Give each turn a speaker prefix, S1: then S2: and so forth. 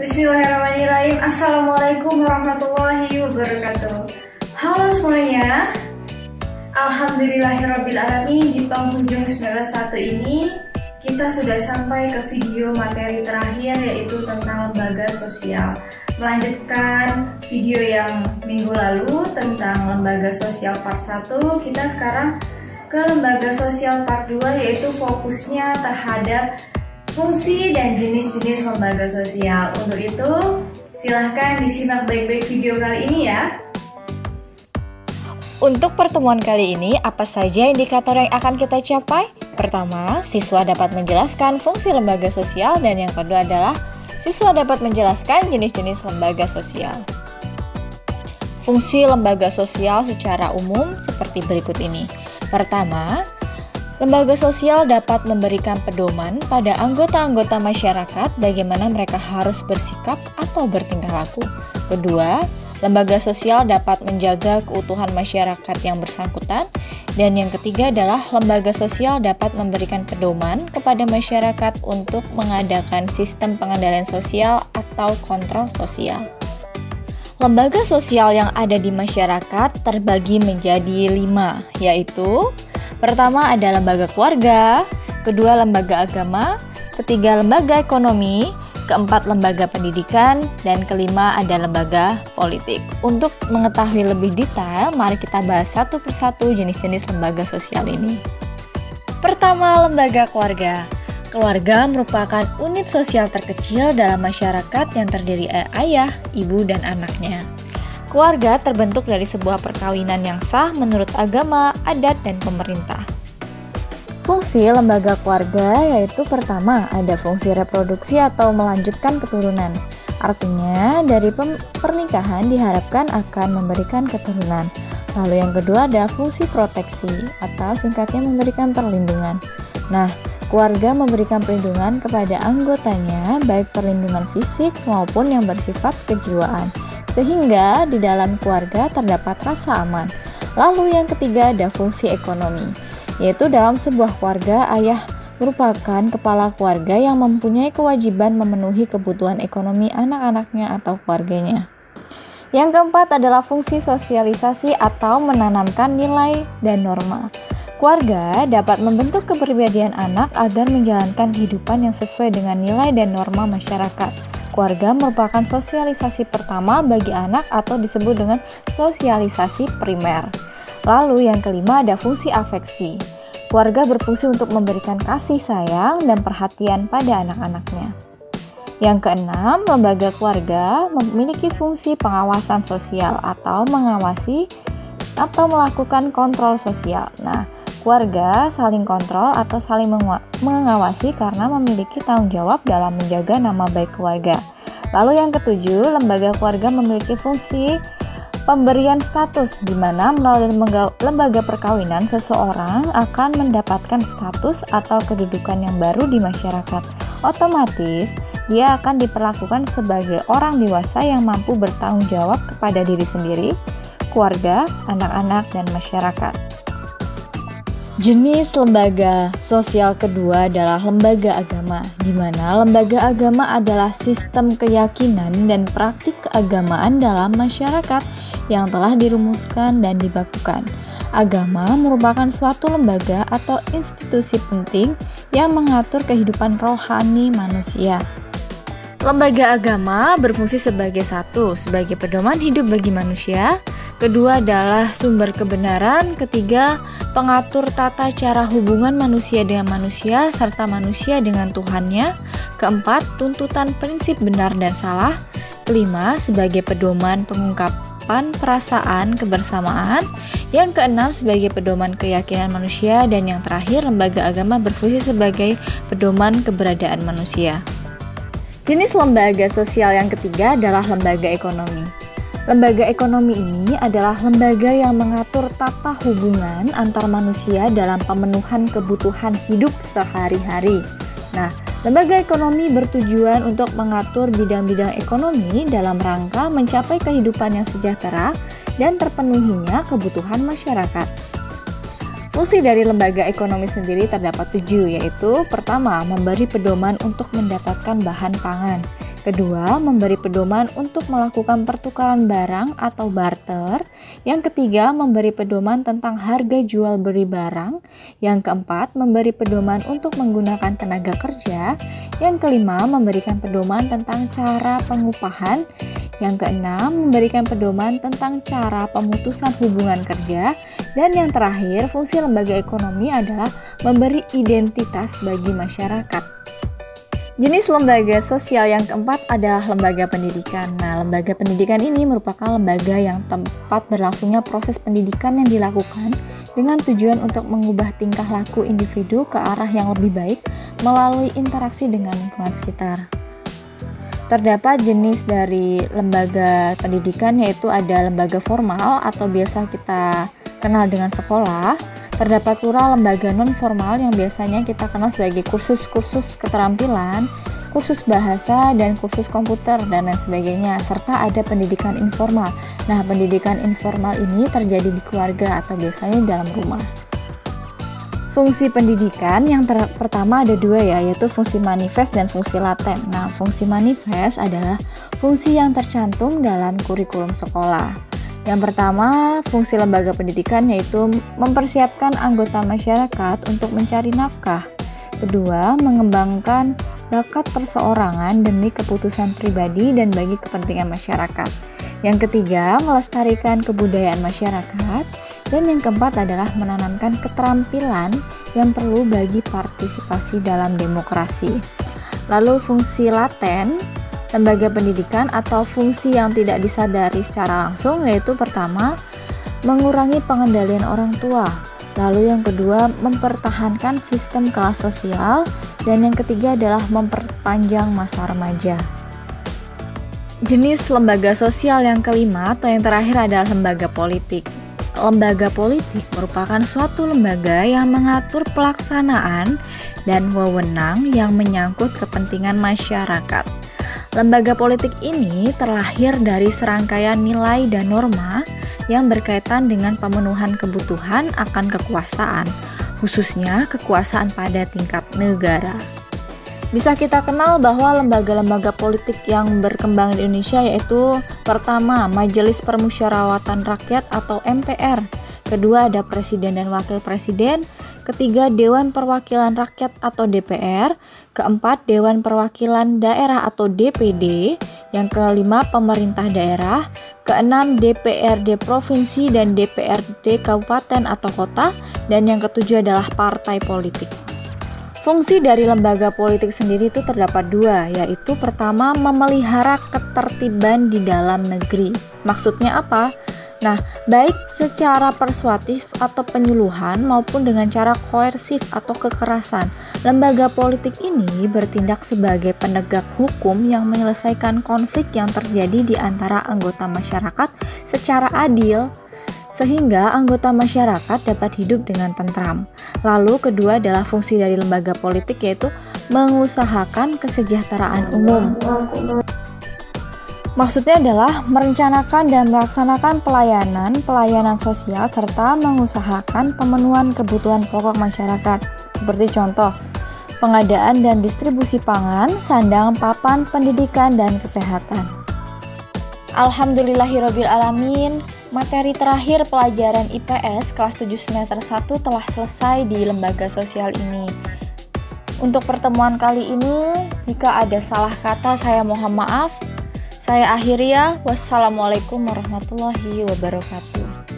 S1: Bismillahirrahmanirrahim. Assalamualaikum warahmatullahi wabarakatuh. Halo semuanya. Alhamdulillahirrabbilalamin. Di penghujung semester 1 ini kita sudah sampai ke video materi terakhir, yaitu tentang lembaga sosial. Melanjutkan video yang minggu lalu tentang lembaga sosial part 1, kita sekarang ke lembaga sosial part 2, yaitu fokusnya terhadap fungsi dan jenis-jenis lembaga sosial. Untuk itu, silahkan disimak baik-baik video kali ini ya.
S2: Untuk pertemuan kali ini, apa saja indikator yang akan kita capai? Pertama, siswa dapat menjelaskan fungsi lembaga sosial, dan yang kedua adalah siswa dapat menjelaskan jenis-jenis lembaga sosial. Fungsi lembaga sosial secara umum seperti berikut ini. Pertama, lembaga sosial dapat memberikan pedoman pada anggota-anggota masyarakat bagaimana mereka harus bersikap atau bertingkah laku. Kedua, lembaga sosial dapat menjaga keutuhan masyarakat yang bersangkutan. Dan yang ketiga adalah lembaga sosial dapat memberikan pedoman kepada masyarakat untuk mengadakan sistem pengendalian sosial atau kontrol sosial. Lembaga sosial yang ada di masyarakat terbagi menjadi 5, yaitu pertama ada lembaga keluarga, kedua lembaga agama, ketiga lembaga ekonomi, keempat lembaga pendidikan, dan kelima ada lembaga politik. Untuk mengetahui lebih detail, mari kita bahas satu persatu jenis-jenis lembaga sosial ini. Pertama, lembaga keluarga. Keluarga merupakan unit sosial terkecil dalam masyarakat yang terdiri ayah, ibu, dan anaknya. Keluarga terbentuk dari sebuah perkawinan yang sah menurut agama, adat, dan pemerintah. Fungsi lembaga keluarga yaitu pertama, ada fungsi reproduksi atau melanjutkan keturunan. Artinya, dari pernikahan diharapkan akan memberikan keturunan. Lalu yang kedua ada fungsi proteksi atau singkatnya memberikan perlindungan. Nah, keluarga memberikan perlindungan kepada anggotanya, baik perlindungan fisik maupun yang bersifat kejiwaan, sehingga di dalam keluarga terdapat rasa aman. Lalu yang ketiga ada fungsi ekonomi, yaitu dalam sebuah keluarga ayah merupakan kepala keluarga yang mempunyai kewajiban memenuhi kebutuhan ekonomi anak-anaknya atau keluarganya. Yang keempat adalah fungsi sosialisasi atau menanamkan nilai dan norma. Keluarga dapat membentuk kepribadian anak agar menjalankan kehidupan yang sesuai dengan nilai dan norma masyarakat. Keluarga merupakan sosialisasi pertama bagi anak atau disebut dengan sosialisasi primer. Lalu yang kelima ada fungsi afeksi. Keluarga berfungsi untuk memberikan kasih sayang dan perhatian pada anak-anaknya. Yang keenam, lembaga keluarga memiliki fungsi pengawasan sosial atau mengawasi atau melakukan kontrol sosial. Nah, keluarga saling kontrol atau saling mengawasi karena memiliki tanggung jawab dalam menjaga nama baik keluarga. Lalu yang ketujuh, lembaga keluarga memiliki fungsi pemberian status, di mana melalui lembaga perkawinan seseorang akan mendapatkan status atau kedudukan yang baru di masyarakat. Otomatis, dia akan diperlakukan sebagai orang dewasa yang mampu bertanggung jawab kepada diri sendiri, keluarga, anak-anak, dan masyarakat. Jenis lembaga sosial kedua adalah lembaga agama, di mana lembaga agama adalah sistem keyakinan dan praktik keagamaan dalam masyarakat yang telah dirumuskan dan dibakukan. Agama merupakan suatu lembaga atau institusi penting yang mengatur kehidupan rohani manusia. Lembaga agama berfungsi sebagai sebagai pedoman hidup bagi manusia. Kedua adalah sumber kebenaran. Ketiga, pengatur tata cara hubungan manusia dengan manusia serta manusia dengan Tuhannya. Keempat, tuntutan prinsip benar dan salah. Kelima, sebagai pedoman pengungkapan perasaan kebersamaan. Yang keenam, sebagai pedoman keyakinan manusia. Dan yang terakhir, lembaga agama berfungsi sebagai pedoman keberadaan manusia. Jenis lembaga sosial yang ketiga adalah lembaga ekonomi. Lembaga ekonomi ini adalah lembaga yang mengatur tata hubungan antar manusia dalam pemenuhan kebutuhan hidup sehari-hari. Nah, lembaga ekonomi bertujuan untuk mengatur bidang-bidang ekonomi dalam rangka mencapai kehidupan yang sejahtera dan terpenuhinya kebutuhan masyarakat. Fungsi dari lembaga ekonomi sendiri terdapat 7, yaitu pertama, memberi pedoman untuk mendapatkan bahan pangan. Kedua, memberi pedoman untuk melakukan pertukaran barang atau barter. Yang ketiga, memberi pedoman tentang harga jual beli barang. Yang keempat, memberi pedoman untuk menggunakan tenaga kerja. Yang kelima, memberikan pedoman tentang cara pengupahan. Yang keenam, memberikan pedoman tentang cara pemutusan hubungan kerja. Dan yang terakhir, fungsi lembaga ekonomi adalah memberi identitas bagi masyarakat. Jenis lembaga sosial yang keempat adalah lembaga pendidikan. Nah, lembaga pendidikan ini merupakan lembaga yang tempat berlangsungnya proses pendidikan yang dilakukan dengan tujuan untuk mengubah tingkah laku individu ke arah yang lebih baik melalui interaksi dengan lingkungan sekitar. Terdapat jenis dari lembaga pendidikan, yaitu ada lembaga formal atau biasa kita kenal dengan sekolah. Terdapat pula lembaga non-formal yang biasanya kita kenal sebagai kursus-kursus keterampilan, kursus bahasa, dan kursus komputer, dan lain sebagainya. Serta ada pendidikan informal. Nah, pendidikan informal ini terjadi di keluarga atau biasanya dalam rumah. Fungsi pendidikan yang pertama ada dua ya, yaitu fungsi manifest dan fungsi laten. Nah, fungsi manifest adalah fungsi yang tercantum dalam kurikulum sekolah. Yang pertama, fungsi lembaga pendidikan yaitu mempersiapkan anggota masyarakat untuk mencari nafkah. Kedua, mengembangkan bakat perseorangan demi keputusan pribadi dan bagi kepentingan masyarakat. Yang ketiga, melestarikan kebudayaan masyarakat. Dan yang keempat adalah menanamkan keterampilan yang perlu bagi partisipasi dalam demokrasi. Lalu fungsi laten lembaga pendidikan atau fungsi yang tidak disadari secara langsung, yaitu pertama, mengurangi pengendalian orang tua. Lalu yang kedua, mempertahankan sistem kelas sosial. Dan yang ketiga adalah memperpanjang masa remaja. Jenis lembaga sosial yang kelima atau yang terakhir adalah lembaga politik. Lembaga politik merupakan suatu lembaga yang mengatur pelaksanaan dan wewenang yang menyangkut kepentingan masyarakat. Lembaga politik ini terlahir dari serangkaian nilai dan norma yang berkaitan dengan pemenuhan kebutuhan akan kekuasaan, khususnya kekuasaan pada tingkat negara. Bisa kita kenal bahwa lembaga-lembaga politik yang berkembang di Indonesia yaitu pertama, Majelis Permusyawaratan Rakyat atau MPR. Kedua, ada Presiden dan Wakil Presiden. Ketiga, Dewan Perwakilan Rakyat atau DPR. Keempat, Dewan Perwakilan Daerah atau DPD. Yang kelima, pemerintah daerah. Keenam, DPRD provinsi dan DPRD kabupaten atau kota. Dan yang ketujuh adalah partai politik. Fungsi dari lembaga politik sendiri itu terdapat dua, yaitu pertama, memelihara ketertiban di dalam negeri. Maksudnya apa? Nah, baik secara persuasif atau penyuluhan maupun dengan cara koersif atau kekerasan, lembaga politik ini bertindak sebagai penegak hukum yang menyelesaikan konflik yang terjadi di antara anggota masyarakat secara adil, sehingga anggota masyarakat dapat hidup dengan tentram. Lalu kedua adalah fungsi dari lembaga politik, yaitu mengusahakan kesejahteraan umum. Maksudnya adalah merencanakan dan melaksanakan pelayanan sosial serta mengusahakan pemenuhan kebutuhan pokok masyarakat. Seperti contoh, pengadaan dan distribusi pangan, sandang, papan, pendidikan, dan kesehatan. Alhamdulillahirabbil alamin, materi terakhir pelajaran IPS kelas 7 semester 1 telah selesai di lembaga sosial ini. Untuk pertemuan kali ini, jika ada salah kata saya mohon maaf. Saya akhiri ya. Wassalamualaikum warahmatullahi wabarakatuh.